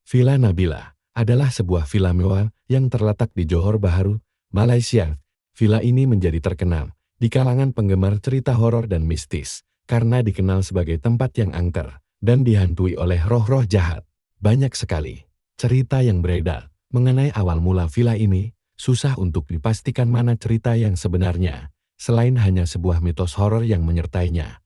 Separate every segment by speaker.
Speaker 1: Villa Nabila adalah sebuah villa mewah yang terletak di Johor Bahru, Malaysia. Villa ini menjadi terkenal di kalangan penggemar cerita horor dan mistis karena dikenal sebagai tempat yang angker dan dihantui oleh roh-roh jahat. Banyak sekali cerita yang beredar mengenai awal mula villa ini. Susah untuk dipastikan mana cerita yang sebenarnya, selain hanya sebuah mitos horor yang menyertainya.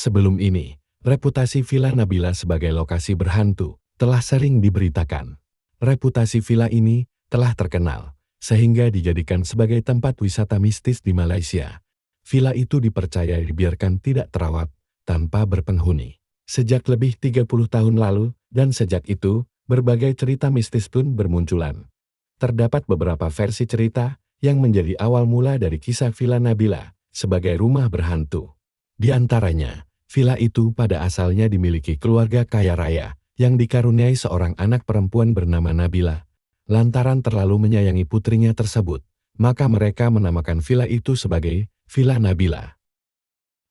Speaker 1: Sebelum ini, reputasi Villa Nabila sebagai lokasi berhantu telah sering diberitakan. Reputasi villa ini telah terkenal, sehingga dijadikan sebagai tempat wisata mistis di Malaysia. Villa itu dipercaya dibiarkan tidak terawat, tanpa berpenghuni. Sejak lebih 30 tahun lalu, dan sejak itu, berbagai cerita mistis pun bermunculan. Terdapat beberapa versi cerita yang menjadi awal mula dari kisah Villa Nabila sebagai rumah berhantu. Di antaranya, villa itu pada asalnya dimiliki keluarga kaya raya yang dikaruniai seorang anak perempuan bernama Nabila. Lantaran terlalu menyayangi putrinya tersebut, maka mereka menamakan villa itu sebagai Villa Nabila.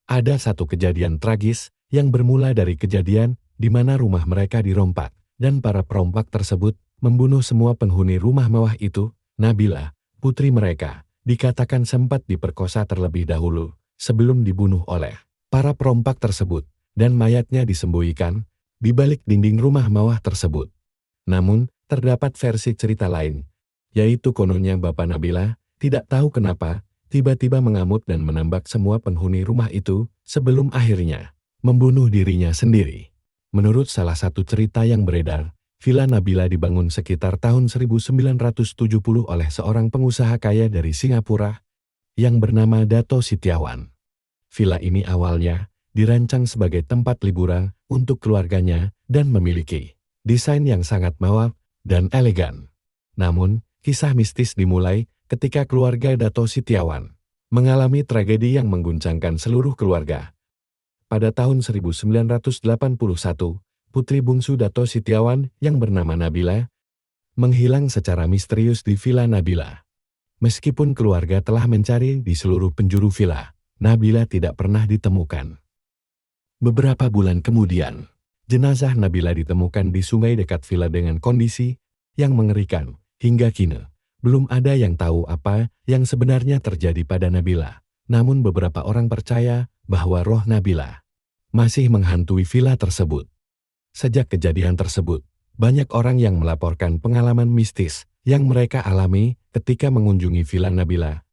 Speaker 1: Ada satu kejadian tragis yang bermula dari kejadian di mana rumah mereka dirompak dan para perompak tersebut membunuh semua penghuni rumah mewah itu. Nabila, putri mereka, dikatakan sempat diperkosa terlebih dahulu sebelum dibunuh oleh para perompak tersebut, dan mayatnya disembunyikan di balik dinding rumah mewah tersebut. Namun, terdapat versi cerita lain, yaitu kononnya Bapak Nabila tidak tahu kenapa tiba-tiba mengamuk dan menembak semua penghuni rumah itu sebelum akhirnya membunuh dirinya sendiri. Menurut salah satu cerita yang beredar, Villa Nabila dibangun sekitar tahun 1970 oleh seorang pengusaha kaya dari Singapura yang bernama Dato Setiawan. Villa ini awalnya dirancang sebagai tempat liburan untuk keluarganya dan memiliki desain yang sangat mewah dan elegan. Namun, kisah mistis dimulai ketika keluarga Dato Setiawan mengalami tragedi yang mengguncangkan seluruh keluarga. Pada tahun 1981, putri bungsu Dato Setiawan yang bernama Nabila menghilang secara misterius di Villa Nabila. Meskipun keluarga telah mencari di seluruh penjuru villa, Nabila tidak pernah ditemukan. Beberapa bulan kemudian, jenazah Nabila ditemukan di sungai dekat villa dengan kondisi yang mengerikan. Hingga kini, belum ada yang tahu apa yang sebenarnya terjadi pada Nabila. Namun beberapa orang percaya bahwa roh Nabila masih menghantui villa tersebut. Sejak kejadian tersebut, banyak orang yang melaporkan pengalaman mistis yang mereka alami ketika mengunjungi Villa Nabila.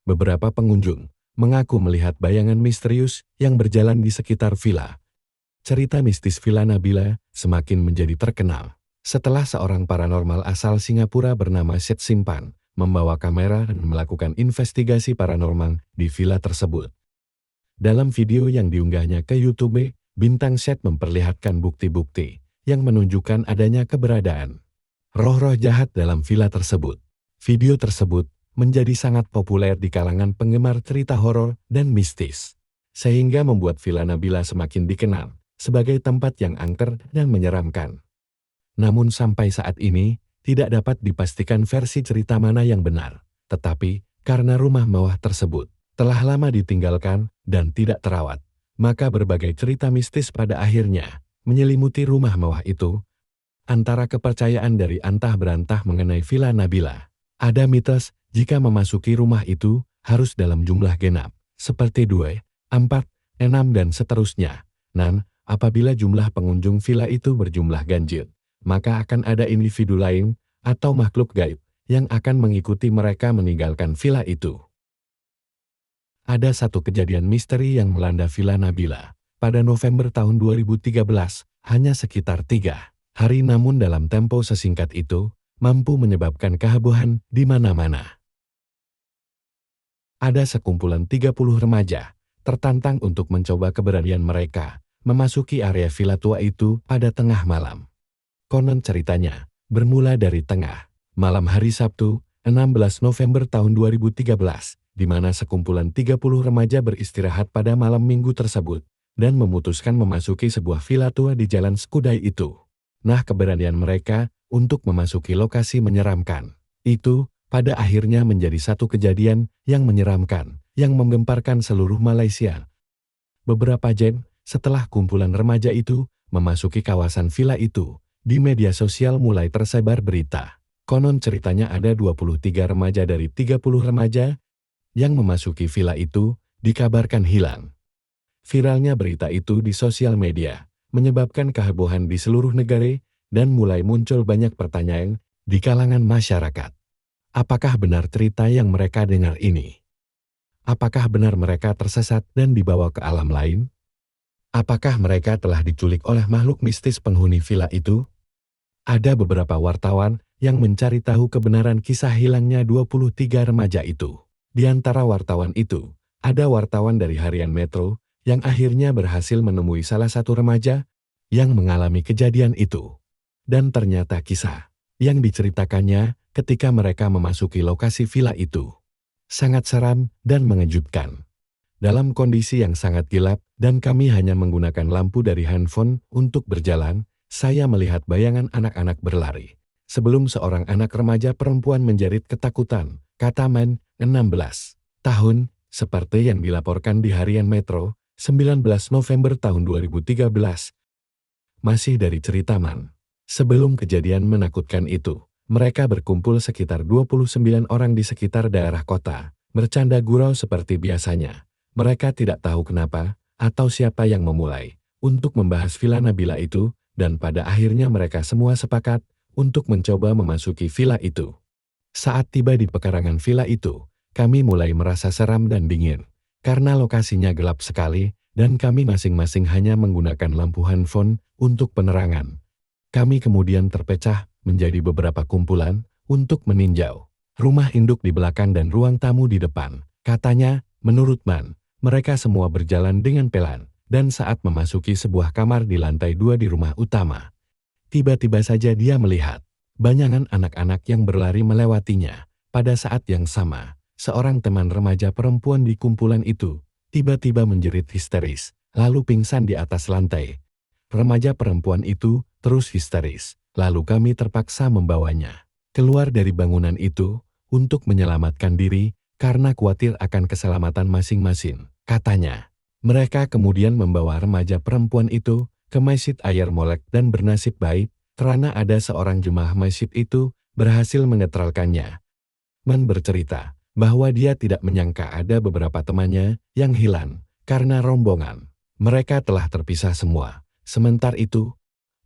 Speaker 1: Beberapa pengunjung mengaku melihat bayangan misterius yang berjalan di sekitar villa. Cerita mistis Villa Nabila semakin menjadi terkenal setelah seorang paranormal asal Singapura bernama Seth Simpan membawa kamera dan melakukan investigasi paranormal di villa tersebut. Dalam video yang diunggahnya ke YouTube, bintang Seth memperlihatkan bukti-bukti yang menunjukkan adanya keberadaan roh-roh jahat dalam villa tersebut. Video tersebut menjadi sangat populer di kalangan penggemar cerita horor dan mistis, sehingga membuat Villa Nabila semakin dikenal sebagai tempat yang angker dan menyeramkan. Namun sampai saat ini, tidak dapat dipastikan versi cerita mana yang benar, tetapi karena rumah mewah tersebut telah lama ditinggalkan dan tidak terawat, maka berbagai cerita mistis pada akhirnya menyelimuti rumah mewah itu. Antara kepercayaan dari antah berantah mengenai Villa Nabila, ada mitos jika memasuki rumah itu harus dalam jumlah genap, seperti 2, 4, 6 dan seterusnya. Dan apabila jumlah pengunjung villa itu berjumlah ganjil, maka akan ada individu lain atau makhluk gaib yang akan mengikuti mereka meninggalkan villa itu. Ada satu kejadian misteri yang melanda Villa Nabila pada November tahun 2013, hanya sekitar 3 hari, namun dalam tempo sesingkat itu mampu menyebabkan kehebohan di mana-mana. Ada sekumpulan 30 remaja tertantang untuk mencoba keberanian mereka memasuki area villa tua itu pada tengah malam. Konon ceritanya bermula dari tengah malam hari Sabtu, 16 November tahun 2013, di mana sekumpulan 30 remaja beristirahat pada malam minggu tersebut, dan memutuskan memasuki sebuah villa tua di Jalan Skudai itu. Nah, keberanian mereka untuk memasuki lokasi menyeramkan itu, pada akhirnya menjadi satu kejadian yang menyeramkan, yang menggemparkan seluruh Malaysia. Beberapa jam setelah kumpulan remaja itu memasuki kawasan villa itu, di media sosial mulai tersebar berita. Konon ceritanya ada 23 remaja dari 30 remaja yang memasuki villa itu, dikabarkan hilang. Viralnya berita itu di sosial media, menyebabkan kehebohan di seluruh negara, dan mulai muncul banyak pertanyaan di kalangan masyarakat. Apakah benar cerita yang mereka dengar ini? Apakah benar mereka tersesat dan dibawa ke alam lain? Apakah mereka telah diculik oleh makhluk mistis penghuni villa itu? Ada beberapa wartawan yang mencari tahu kebenaran kisah hilangnya 23 remaja itu. Di antara wartawan itu, ada wartawan dari harian Metro yang akhirnya berhasil menemui salah satu remaja yang mengalami kejadian itu. Dan ternyata kisah yang diceritakannya ketika mereka memasuki lokasi villa itu sangat seram dan mengejutkan. Dalam kondisi yang sangat gelap dan kami hanya menggunakan lampu dari handphone untuk berjalan, saya melihat bayangan anak-anak berlari. Sebelum seorang anak remaja perempuan menjerit ketakutan, kata Man, 16 tahun, seperti yang dilaporkan di harian Metro, 19 November tahun 2013. Masih dari cerita Man. Sebelum kejadian menakutkan itu, mereka berkumpul sekitar 29 orang di sekitar daerah kota, bercanda gurau seperti biasanya. Mereka tidak tahu kenapa, atau siapa yang memulai, untuk membahas villa Nabila itu, dan pada akhirnya mereka semua sepakat, untuk mencoba memasuki villa itu. Saat tiba di pekarangan villa itu, kami mulai merasa seram dan dingin, karena lokasinya gelap sekali, dan kami masing-masing hanya menggunakan lampu handphone untuk penerangan. Kami kemudian terpecah menjadi beberapa kumpulan untuk meninjau rumah induk di belakang dan ruang tamu di depan. Katanya, menurut Man, mereka semua berjalan dengan pelan, dan saat memasuki sebuah kamar di lantai 2 di rumah utama, tiba-tiba saja dia melihat bayangan anak-anak yang berlari melewatinya. Pada saat yang sama, seorang teman remaja perempuan di kumpulan itu tiba-tiba menjerit histeris, lalu pingsan di atas lantai. Remaja perempuan itu terus histeris, lalu kami terpaksa membawanya keluar dari bangunan itu untuk menyelamatkan diri karena khawatir akan keselamatan masing-masing. Katanya, mereka kemudian membawa remaja perempuan itu ke Masjid Ayer Molek dan bernasib baik karena ada seorang jemaah masjid itu berhasil menetralkannya. Man bercerita bahwa dia tidak menyangka ada beberapa temannya yang hilang karena rombongan mereka telah terpisah semua. Sementara itu,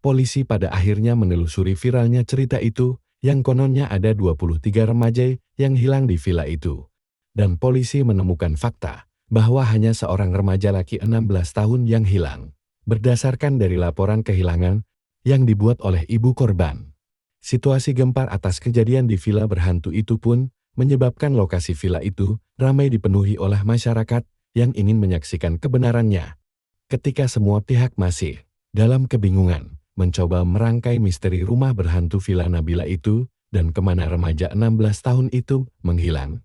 Speaker 1: polisi pada akhirnya menelusuri viralnya cerita itu yang kononnya ada 23 remaja yang hilang di villa itu. Dan polisi menemukan fakta bahwa hanya seorang remaja laki 16 tahun yang hilang, berdasarkan dari laporan kehilangan yang dibuat oleh ibu korban. Situasi gempar atas kejadian di villa berhantu itu pun menyebabkan lokasi villa itu ramai dipenuhi oleh masyarakat yang ingin menyaksikan kebenarannya. Ketika semua pihak masih dalam kebingungan mencoba merangkai misteri rumah berhantu villa Nabila itu dan kemana remaja 16 tahun itu menghilang,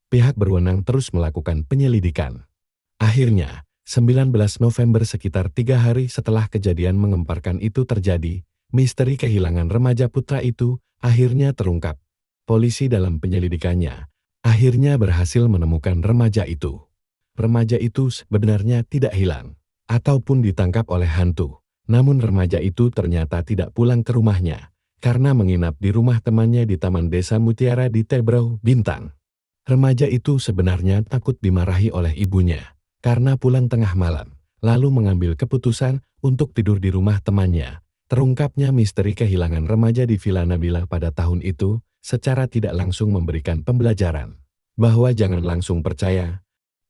Speaker 1: pihak berwenang terus melakukan penyelidikan. Akhirnya, 19 November sekitar 3 hari setelah kejadian mengemparkan itu terjadi, misteri kehilangan remaja putra itu akhirnya terungkap. Polisi dalam penyelidikannya akhirnya berhasil menemukan remaja itu. Remaja itu sebenarnya tidak hilang ataupun ditangkap oleh hantu. Namun remaja itu ternyata tidak pulang ke rumahnya karena menginap di rumah temannya di Taman Desa Mutiara di Tebrau, Bintang. Remaja itu sebenarnya takut dimarahi oleh ibunya karena pulang tengah malam, lalu mengambil keputusan untuk tidur di rumah temannya. Terungkapnya misteri kehilangan remaja di Villa Nabila pada tahun itu secara tidak langsung memberikan pembelajaran bahwa jangan langsung percaya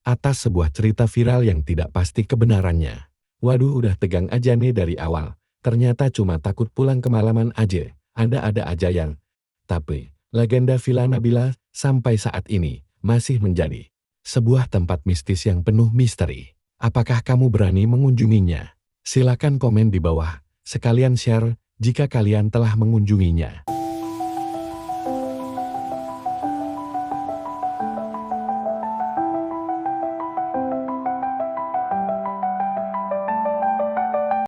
Speaker 1: atas sebuah cerita viral yang tidak pasti kebenarannya. Waduh, udah tegang aja nih dari awal. Ternyata cuma takut pulang kemalaman aja. Ada-ada aja yang. Tapi, legenda Villa Nabila sampai saat ini masih menjadi sebuah tempat mistis yang penuh misteri. Apakah kamu berani mengunjunginya? Silakan komen di bawah. Sekalian share jika kalian telah mengunjunginya.